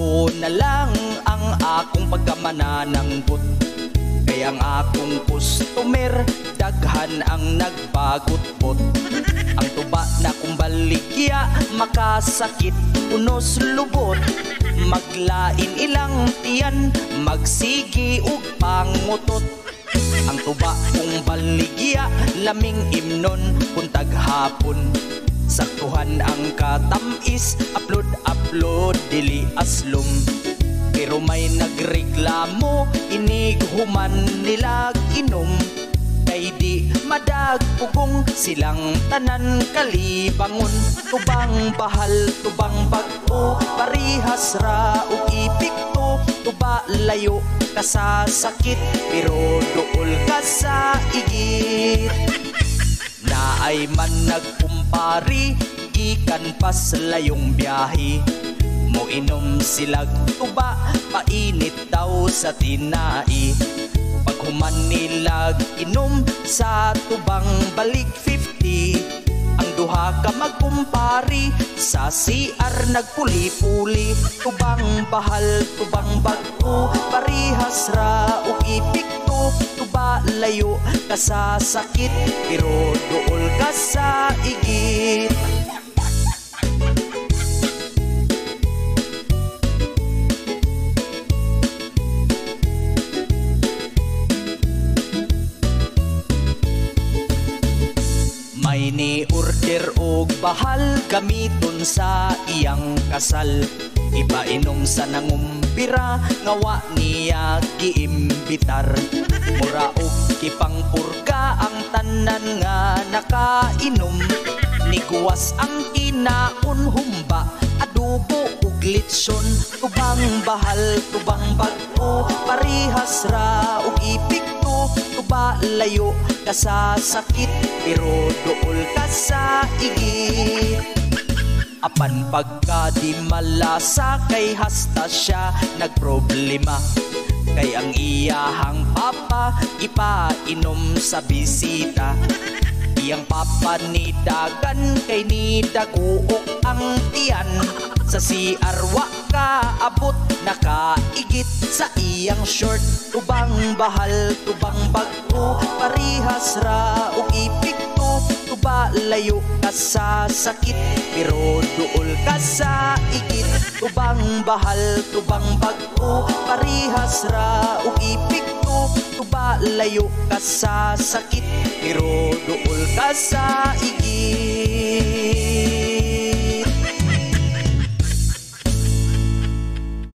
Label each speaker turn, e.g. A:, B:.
A: ko na lang ang akong pagkamanananggot. Kaya ang akong customer, daghan ang nagbagot-bot. Ang tuba na kong baligya, makasakit, unos lubot. Maglain ilang tiyan, magsigi ug pangutot. Ang tuba kong baligya, laming imnon kung taghapon. Saktuhan ang katamis, upload, dili aslom. Pero may nagreklamo, inighuman nilag inom. Kay di madagpugong silang tanan kalibangon. Tubang bahal, tubang bag-o, parihas ra ug ipikto. Tuba layo ka sa sakit, pero duol ka sa igit. Naay man nagkumpari, gikan pas layong biyahe. Moinom silag tuba, painit daw sa tinai. Paghuman nilag inom sa tubang balik 50. Ang duha ka magkumpari, sa CR nagpuli-puli. Tubang bahal, tubang bag-o, parihas ra ug ipikto. Tuba layo ka sa sakit, pero duol ka sa igit. May ni-order og bahal, gamiton sa iyang kasal. Ipainom sa nangumpira, ngawa niya giimbitar. Mura og kipangpurga ang tanan nga nakainom. Niguwas ang kinaon, humba, adobo ug litson. Tubang bahal, tubang bag-o, parihas ra ug ipikto. Tuba layo ka sa sakit, pero duol ka sa igit. Apan pagka di malasa, kay hasta siya nagproblema. Kay ang iyahang papa, ipainom sa bisita. Iyang papa ni dagan, kay ni daguok ang tiyan. Sa CR wa ka abot, nakaigit sa iyang short. Tubang bahal, tubang bag-o, parihas ra ug ipikto. Tuba layo ka sa sakit, pero duol ka sa igit. Tubang bahal, tubang bag-o, parihas ra ug ipikto. Tuba layo ka sa sakit, pero duol ka sa igit.